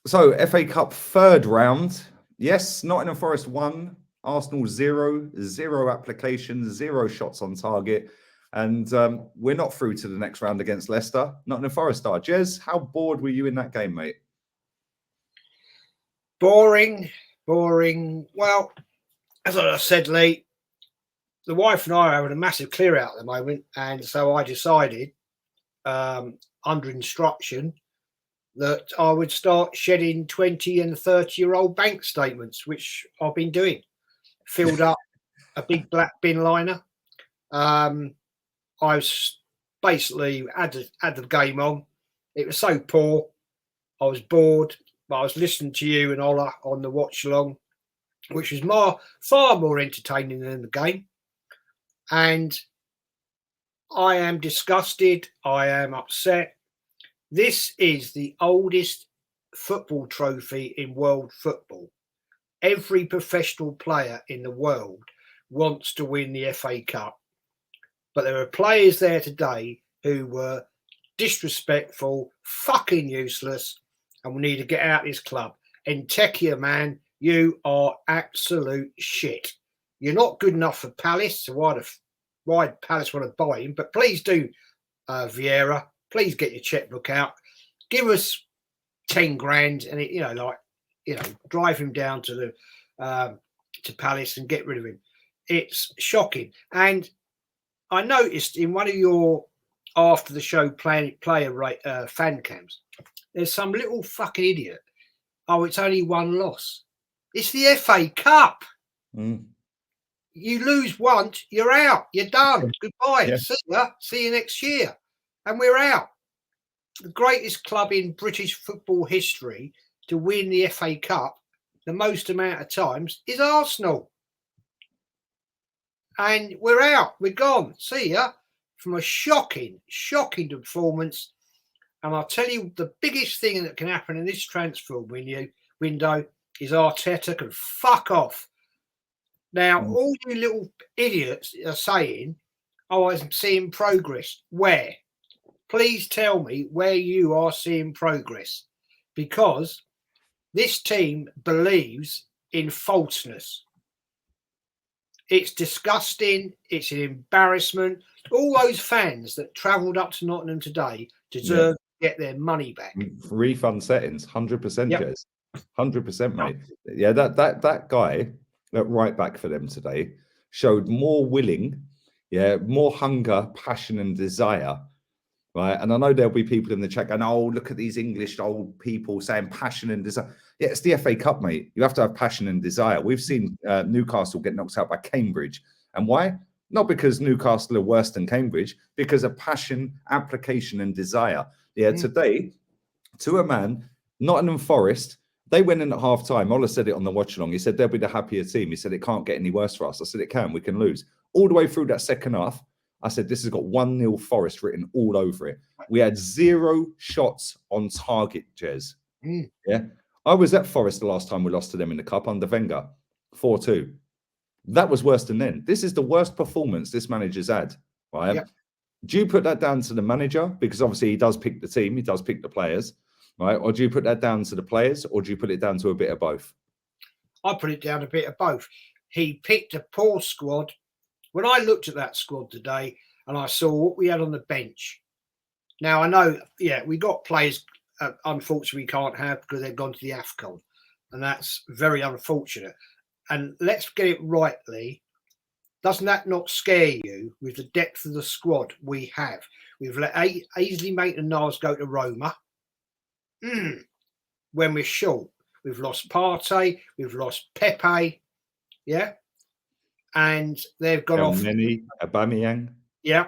So FA Cup third round. Yes, Nottingham Forest 1, Arsenal 0, 0 applications, 0 shots on target. And we're not through to the next round against Leicester. Nottingham Forest are. Jez, how bored were you in that game, mate? Boring. Well, as I said, Lee, the wife and I are having a massive clear out at the moment. And so I decided, under instruction, that I would start shedding 20 and 30-year-old bank statements, which I've been doing. Filled up a big black bin liner. I was basically had the game on. It was so poor. I was bored, but I was listening to you and Ola on the watch along, which was far more entertaining than the game. And I am disgusted. I am upset. This is the oldest football trophy in world football. Every professional player in the world wants to win the FA Cup. But there are players there today who were disrespectful, fucking useless, and we need to get out of this club. Entekia, man, you are absolute shit. You're not good enough for Palace, so why Palace want to buy him? But please do, Vieira. Please get your checkbook out. Give us 10 grand, and drive him down to Palace and get rid of him. It's shocking. And I noticed in one of your after the show player fan cams, there's some little fucking idiot. Oh, it's only one loss. It's the FA Cup. Mm. You lose once, you're out. You're done. Goodbye. Yeah. See ya. See you next year. And we're out. The greatest club in British football history to win the FA Cup the most amount of times is Arsenal. And we're out. We're gone. See ya. From a shocking performance. And I'll tell you, the biggest thing that can happen in this transfer window is Arteta can fuck off. Now, all you little idiots are saying, oh, I'm seeing progress. Where? Please tell me where you are seeing progress. Because this team believes in falseness. It's disgusting. It's an embarrassment. All those fans that travelled up to Nottingham today deserve to get their money back. Refund settings, 100%, Yep. Jez. 100%, mate. Yeah, that guy, that right back for them today, showed more more hunger, passion, and desire. Right. And I know there'll be people in the chat going, oh, look at these English old people saying passion and desire. Yeah, it's the FA Cup, mate. You have to have passion and desire. We've seen Newcastle get knocked out by Cambridge. And why? Not because Newcastle are worse than Cambridge, because of passion, application, and desire. Yeah, today, to a man, Nottingham Forest, they went in at half time. Ola said it on the watch along. He said they'll be the happier team. He said it can't get any worse for us. I said it can. We can lose. All the way through that second half, I said, this has got 1-0 Forest written all over it. We had 0 shots on target, Jez. Yeah. I was at Forest the last time we lost to them in the Cup under Wenger, 4-2. That was worse than then. This is the worst performance this manager's had, right? Yep. Do you put that down to the manager? Because obviously he does pick the team, he does pick the players, right? Or do you put that down to the players, or do you put it down to a bit of both? I put it down to a bit of both. He picked a poor squad. When I looked at that squad today and I saw what we had on the bench, now I know, we got players, unfortunately, we can't have because they've gone to the AFCON, and that's very unfortunate. And let's get it rightly. Doesn't that not scare you with the depth of the squad we have? We've let Ainsley Maitland-Niles go to Roma when we're short. We've lost Partey. We've lost Pepe. Yeah. And they've gone off. Aubameyang. Yeah.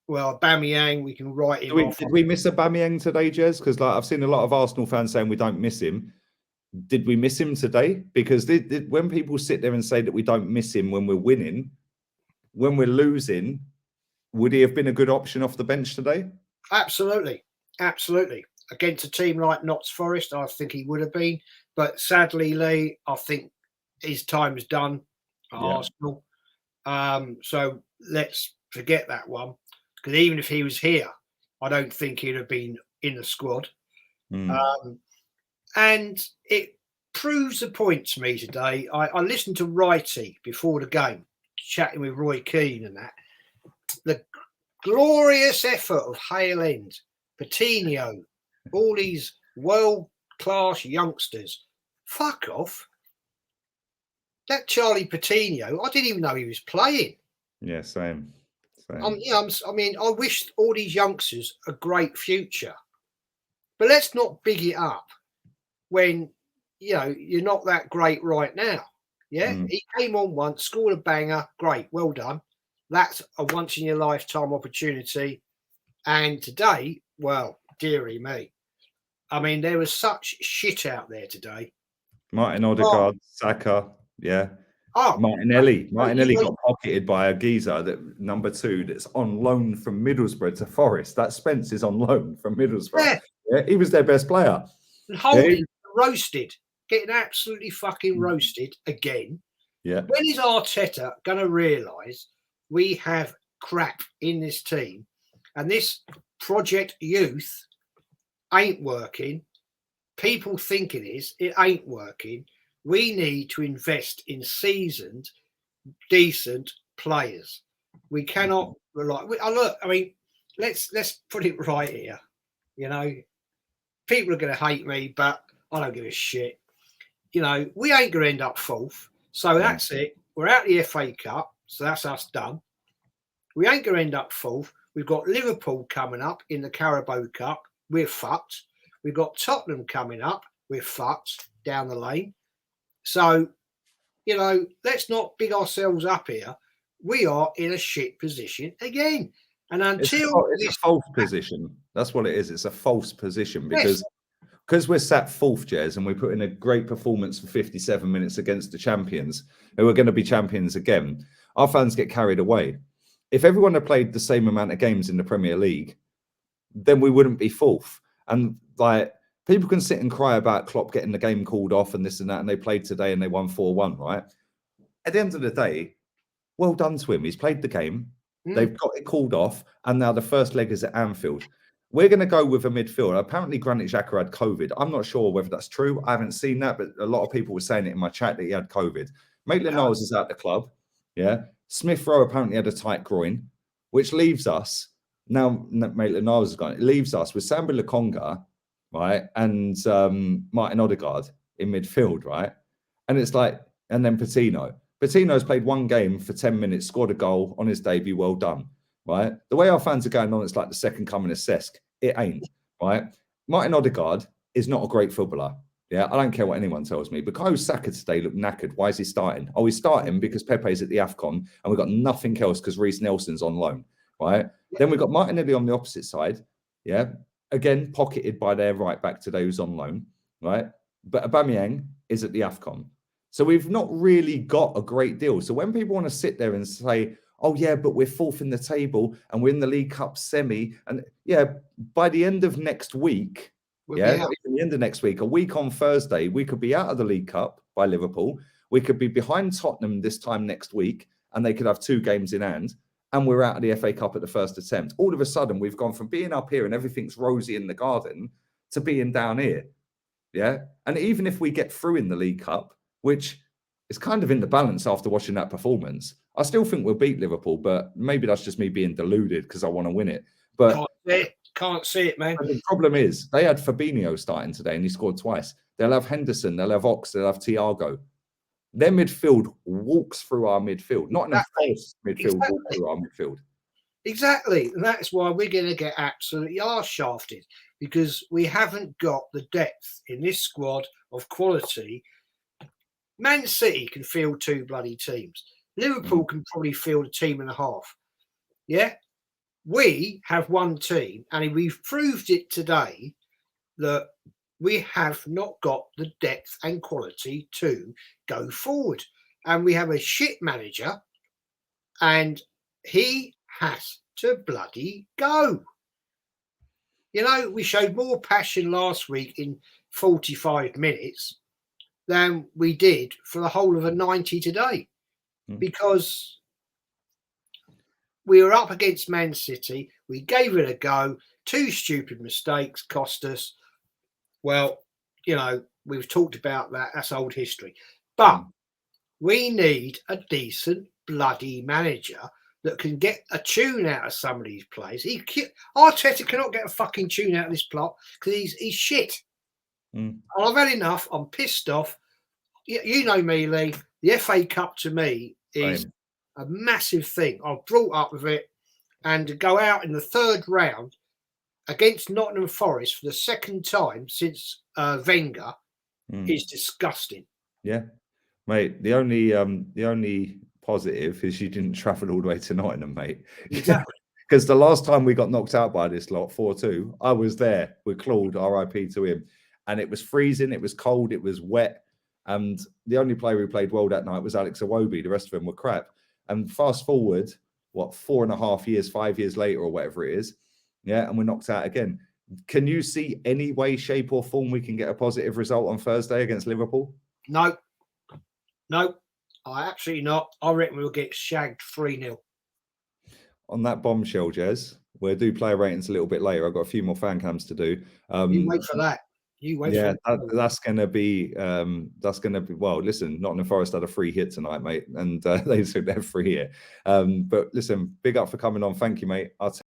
Well, Aubameyang, we can write him off. Did we miss Aubameyang today, Jez? Because I've seen a lot of Arsenal fans saying we don't miss him. Did we miss him today? Because when people sit there and say that we don't miss him when we're winning, when we're losing, would he have been a good option off the bench today? Absolutely. Against a team like Notts Forest, I think he would have been. But sadly, Lee, I think his time is done at Arsenal. So let's forget that one. Because even if he was here, I don't think he'd have been in the squad. And it proves the point to me today. I listened to Righty before the game, chatting with Roy Keane and that. The glorious effort of Hale End, Patino, all these world-class youngsters. Fuck off. That Charlie Patino, I didn't even know he was playing. Yeah, same. I mean, I wish all these youngsters a great future. But let's not big it up when, you're not that great right now. Yeah, He came on once, scored a banger. Great, well done. That's a once-in-your-lifetime opportunity. And today, well, dearie me. I mean, there was such shit out there today. Martin Odegaard, Saka, yeah. Martinelli got pocketed by a geezer that number 2 that's on loan from Middlesbrough to Forest. That Spence is on loan from Middlesbrough. Yeah, he was their best player. And Holding roasted, getting absolutely fucking roasted again. Yeah. When is Arteta going to realise we have crap in this team and this Project Youth ain't working? People think it is. It ain't working. We need to invest in seasoned, decent players. We cannot rely. I mean, let's put it right here. People are going to hate me, but I don't give a shit. We ain't going to end up 4th. So that's it. We're out the FA Cup. So that's us done. We ain't going to end up 4th. We've got Liverpool coming up in the Carabao Cup. We're fucked. We've got Tottenham coming up. We're fucked down the lane. So, let's not big ourselves up here. We are in a shit position again. And until it's a false position. That's what it is. It's a false position because we're sat 4th, Jez, and we put in a great performance for 57 minutes against the champions, who are going to be champions again. Our fans get carried away. If everyone had played the same amount of games in the Premier League, then we wouldn't be 4th. And people can sit and cry about Klopp getting the game called off and this and that, and they played today and they won 4-1, right? At the end of the day, well done to him. He's played the game. They've got it called off, and now the first leg is at Anfield. We're going to go with a midfield. Apparently, Granit Xhaka had COVID. I'm not sure whether that's true. I haven't seen that, but a lot of people were saying it in my chat that he had COVID. Maitland-Niles is out the club. Yeah. Smith Rowe apparently had a tight groin, which leaves us, now Maitland-Niles is gone, it leaves us with Sambi Lokonga, right, and Martin Odegaard in midfield, right? And it's and then Patino. Patino's played one game for 10 minutes, scored a goal on his debut, well done, right? The way our fans are going on, it's like the second coming of Cesc. It ain't, right? Martin Odegaard is not a great footballer. Yeah, I don't care what anyone tells me. Bukayo Saka today looked knackered. Why is he starting? Oh, he's starting because Pepe's at the AFCON and we've got nothing else because Reece Nelson's on loan, right? Then we've got Martinelli on the opposite side. Yeah, again, pocketed by their right back today who's on loan, right? But Aubameyang is at the AFCON. So we've not really got a great deal. So when people want to sit there and say, oh, yeah, but we're 4th in the table and we're in the League Cup semi. And yeah, by the end of next week, not even the end of next week, a week on Thursday, we could be out of the League Cup by Liverpool. We could be behind Tottenham this time next week, and they could have 2 games in hand. And we're out of the FA Cup at the first attempt. All of a sudden, we've gone from being up here and everything's rosy in the garden to being down here. Yeah. And even if we get through in the League Cup, which is kind of in the balance after watching that performance, I still think we'll beat Liverpool, but maybe that's just me being deluded because I want to win it. But can't see it, man. The problem is they had Fabinho starting today and he scored twice. They'll have Henderson, they'll have Ox, they'll have Thiago. Their midfield walks through our midfield, not in a false midfield, walk through our midfield. Exactly. And that's why we're going to get absolutely arse-shafted, because we haven't got the depth in this squad of quality. Man City can field 2 bloody teams. Liverpool can probably field a team and a half. Yeah? We have one team, and we've proved it today that we have not got the depth and quality to go forward. And we have a shit manager, and he has to bloody go. We showed more passion last week in 45 minutes than we did for the whole of a 90 today, because we were up against Man City. We gave it a go. 2 stupid mistakes cost us. Well, you know, we've talked about that. That's old history. But we need a decent bloody manager that can get a tune out of some of these players. Arteta cannot get a fucking tune out of this plot because he's shit. I've had enough. I'm pissed off. You know me, Lee. The FA Cup to me is a massive thing. I've brought up with it, and to go out in the third round against Nottingham Forest for the second time since Wenger is disgusting. Yeah, mate. The only positive is you didn't travel all the way to Nottingham, mate. Exactly. Because the last time we got knocked out by this lot, 4-2, I was there with Claude, RIP to him. And it was freezing, it was cold, it was wet. And the only player who played well that night was Alex Iwobi. The rest of them were crap. And fast forward, 4.5 years, 5 years later, or whatever it is, yeah, and we're knocked out again. Can you see any way, shape, or form we can get a positive result on Thursday against Liverpool? No. I absolutely not. I reckon we'll get shagged 3-0. On that bombshell, Jez, we'll do player ratings a little bit later. I've got a few more fan cams to do. You wait for that. That's gonna be well. Listen, Nottingham Forest had a free hit tonight, mate, and they took their free hit. But listen, big up for coming on. Thank you, mate.